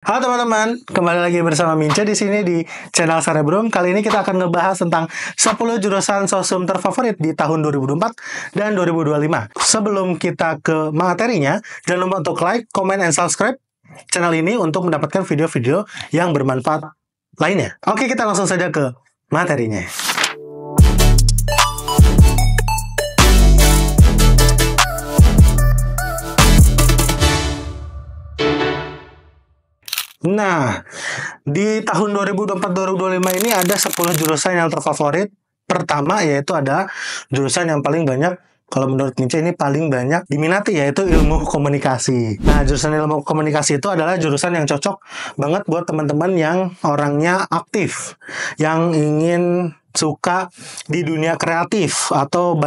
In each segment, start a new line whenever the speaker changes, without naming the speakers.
Halo teman-teman, kembali lagi bersama Mince di sini di channel Cerebrum. Kali ini kita akan ngebahas tentang 10 jurusan sosum terfavorit di tahun 2024 dan 2025. Sebelum kita ke materinya, jangan lupa untuk like, comment, and subscribe channel ini untuk mendapatkan video-video yang bermanfaat lainnya. Oke, kita langsung saja ke materinya. Nah, di tahun 2024-2025 ini ada 10 jurusan yang terfavorit. Pertama yaitu ada jurusan yang paling banyak, kalau menurut Mince ini paling banyak diminati, yaitu ilmu komunikasi. Nah, jurusan ilmu komunikasi itu adalah jurusan yang cocok banget buat teman-teman yang orangnya aktif, yang ingin suka di dunia kreatif, atau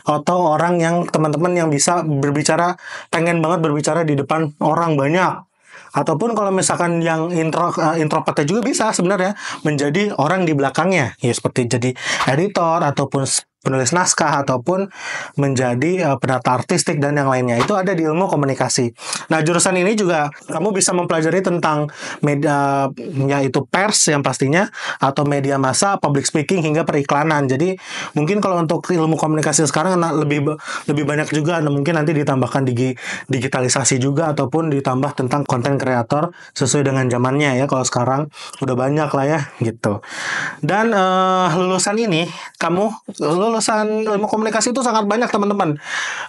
atau orang yang teman-teman yang bisa berbicara, pengen banget berbicara di depan orang banyak. Ataupun kalau misalkan yang introvert juga bisa sebenarnya menjadi orang di belakangnya, ya seperti jadi editor ataupun penulis naskah ataupun menjadi penata artistik dan yang lainnya. Itu ada di ilmu komunikasi. Nah, jurusan ini juga kamu bisa mempelajari tentang media, yaitu pers yang pastinya, atau media massa, public speaking, hingga periklanan. Jadi mungkin kalau untuk ilmu komunikasi sekarang lebih banyak juga, mungkin nanti ditambahkan digitalisasi juga, ataupun ditambah tentang konten kreator sesuai dengan zamannya ya. Kalau sekarang udah banyak lah ya gitu. Dan lulusan ilmu komunikasi itu sangat banyak teman-teman.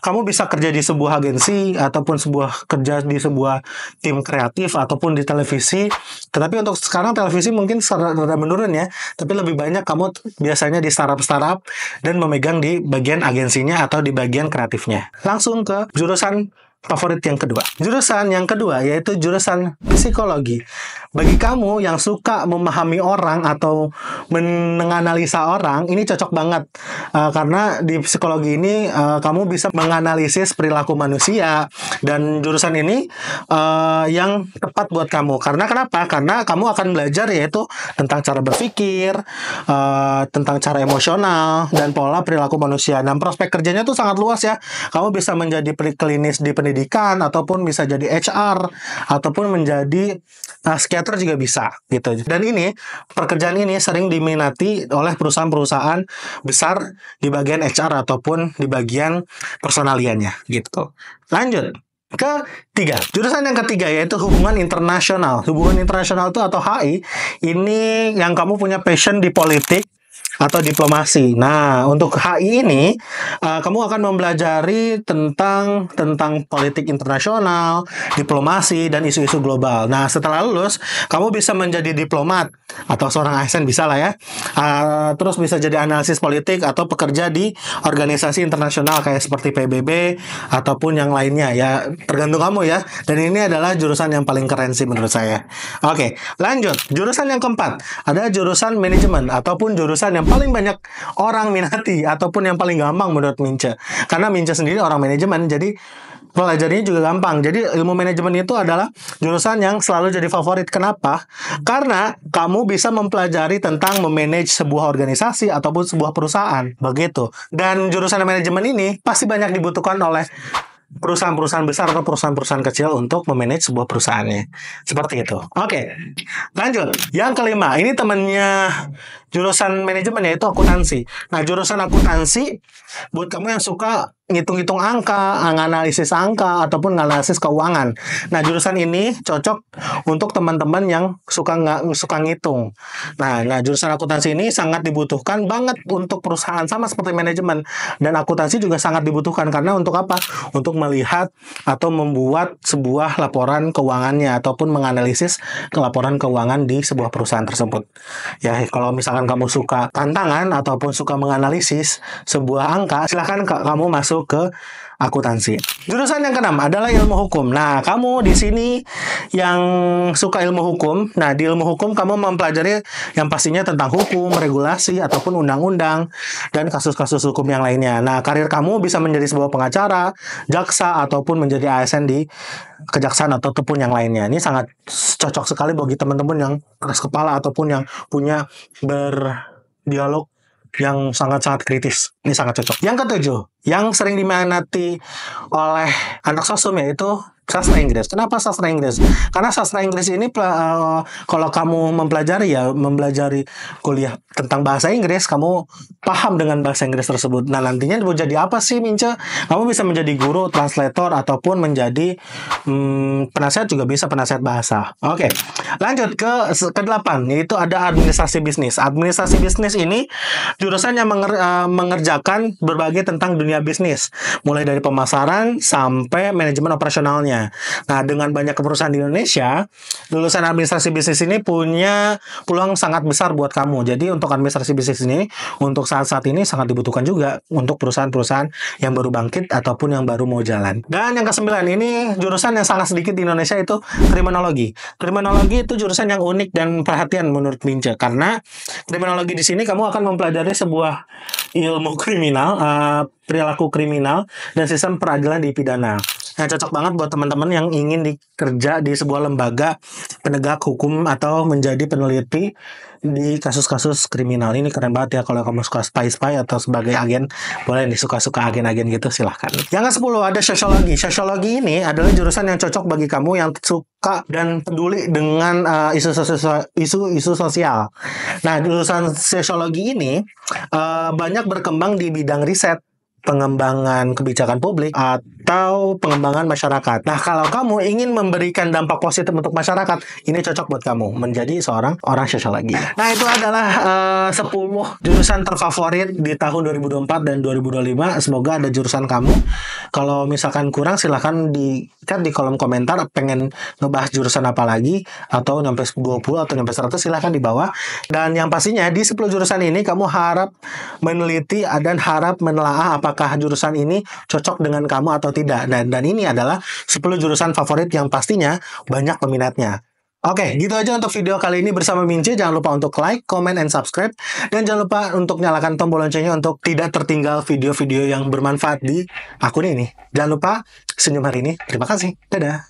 Kamu bisa kerja di sebuah agensi, ataupun kerja di sebuah tim kreatif, ataupun di televisi. Tetapi untuk sekarang televisi mungkin rada menurun ya. Tapi lebih banyak kamu biasanya di startup dan memegang di bagian agensinya atau di bagian kreatifnya. Langsung ke jurusan favorit yang kedua. Jurusan yang kedua yaitu jurusan psikologi. Bagi kamu yang suka memahami orang atau menganalisa orang, ini cocok banget. Karena di psikologi ini kamu bisa menganalisis perilaku manusia, dan jurusan ini yang tepat buat kamu. Karena kenapa? Karena kamu akan belajar yaitu tentang cara berpikir, tentang cara emosional dan pola perilaku manusia. Dan prospek kerjanya tuh sangat luas ya. Kamu bisa menjadi klinis di pendidikan, ataupun bisa jadi HR, ataupun menjadi psikiater juga bisa gitu. Dan pekerjaan ini sering diminati oleh perusahaan-perusahaan besar di bagian HR ataupun di bagian personaliannya gitu. Lanjut ketiga, jurusan yang ketiga yaitu hubungan internasional. Hubungan internasional itu atau HI, ini yang kamu punya passion di politik atau diplomasi. Nah, untuk HI ini kamu akan mempelajari tentang politik internasional, diplomasi, dan isu-isu global. Nah, setelah lulus kamu bisa menjadi diplomat atau seorang ASN bisa lah ya. Terus bisa jadi analisis politik atau pekerja di organisasi internasional kayak seperti PBB ataupun yang lainnya ya, tergantung kamu ya. Dan ini adalah jurusan yang paling keren sih menurut saya. Oke, lanjut. Jurusan yang keempat adalah jurusan manajemen, ataupun jurusan yang paling banyak orang minati, ataupun yang paling gampang menurut Mince. Karena Mince sendiri orang manajemen, jadi pelajarannya juga gampang. Jadi ilmu manajemen itu adalah jurusan yang selalu jadi favorit. Kenapa? Karena kamu bisa mempelajari tentang memanage sebuah organisasi ataupun sebuah perusahaan. Begitu. Dan jurusan manajemen ini pasti banyak dibutuhkan oleh perusahaan-perusahaan besar atau perusahaan-perusahaan kecil untuk memanage sebuah perusahaannya. Seperti itu. Oke, lanjut. Yang kelima, ini temannya jurusan manajemen yaitu akuntansi. Nah, jurusan akuntansi buat kamu yang suka ngitung-ngitung angka, analisis angka, ataupun analisis keuangan. Nah, jurusan ini cocok untuk teman-teman yang suka ngitung. Nah, jurusan akuntansi ini sangat dibutuhkan banget untuk perusahaan, sama seperti manajemen. Dan akuntansi juga sangat dibutuhkan karena untuk apa? Untuk melihat atau membuat sebuah laporan keuangannya, ataupun menganalisis laporan keuangan di sebuah perusahaan tersebut. Ya, kalau misalkan kamu suka tantangan ataupun suka menganalisis sebuah angka, silahkan kamu masuk ke akuntansi. Jurusan yang keenam adalah ilmu hukum. Nah, kamu di sini yang suka ilmu hukum, nah di ilmu hukum kamu mempelajari yang pastinya tentang hukum, regulasi, ataupun undang-undang, dan kasus-kasus hukum yang lainnya. Nah, karir kamu bisa menjadi sebuah pengacara, jaksa, ataupun menjadi ASN di kejaksaan ataupun yang lainnya. Ini sangat cocok sekali bagi teman-teman yang keras kepala ataupun yang punya berdialog yang sangat-sangat kritis. Ini sangat cocok. Yang ketujuh, yang sering diminati oleh anak sosum yaitu sastra Inggris. Kenapa sastra Inggris? Karena sastra Inggris ini kalau kamu mempelajari kuliah tentang bahasa Inggris, kamu paham dengan bahasa Inggris tersebut. Nah, nantinya mau jadi apa sih, Mince? Kamu bisa menjadi guru, translator, ataupun menjadi penasihat, juga bisa penasihat bahasa. Oke, lanjut ke-8, yaitu ada administrasi bisnis. Administrasi bisnis ini jurusan yang mengerjakan berbagai tentang dunia bisnis, mulai dari pemasaran sampai manajemen operasionalnya. Nah, dengan banyak perusahaan di Indonesia, lulusan administrasi bisnis ini punya peluang sangat besar buat kamu. Jadi untuk administrasi bisnis ini, untuk saat-saat ini sangat dibutuhkan juga untuk perusahaan-perusahaan yang baru bangkit ataupun yang baru mau jalan. Dan yang ke-9, ini jurusan yang sangat sedikit di Indonesia, itu kriminologi. Kriminologi itu jurusan yang unik dan perhatian menurut Mince, karena kriminologi di sini kamu akan mempelajari sebuah ilmu kriminal, perilaku kriminal, dan sistem peradilan di pidana. Nah, cocok banget buat teman-teman yang ingin bekerja di sebuah lembaga penegak hukum atau menjadi peneliti di kasus-kasus kriminal. Ini keren banget ya. Kalau kamu suka spy-spy atau sebagai agen, boleh suka-suka agen-agen gitu, silahkan. Yang ke-10 ada sosiologi. Sosiologi ini adalah jurusan yang cocok bagi kamu yang suka dan peduli dengan isu-isu sosial. Nah, jurusan sosiologi ini banyak berkembang di bidang riset, pengembangan kebijakan publik, atau pengembangan masyarakat. Nah, kalau kamu ingin memberikan dampak positif untuk masyarakat, ini cocok buat kamu menjadi seorang orang sosiologi. Nah, itu adalah 10 jurusan terfavorit di tahun 2024 dan 2025. Semoga ada jurusan kamu. Kalau misalkan kurang, silahkan di kolom komentar pengen ngebahas jurusan apa lagi, atau nyampe 20 atau nyampe 100, silahkan di bawah. Dan yang pastinya di 10 jurusan ini kamu harap meneliti dan harap menelaah apakah jurusan ini cocok dengan kamu atau tidak. Dan ini adalah 10 jurusan favorit yang pastinya banyak peminatnya. Oke, gitu aja untuk video kali ini bersama Mince. Jangan lupa untuk like, comment, and subscribe. Dan jangan lupa untuk nyalakan tombol loncengnya untuk tidak tertinggal video-video yang bermanfaat di akun ini. Jangan lupa senyum hari ini. Terima kasih. Dadah.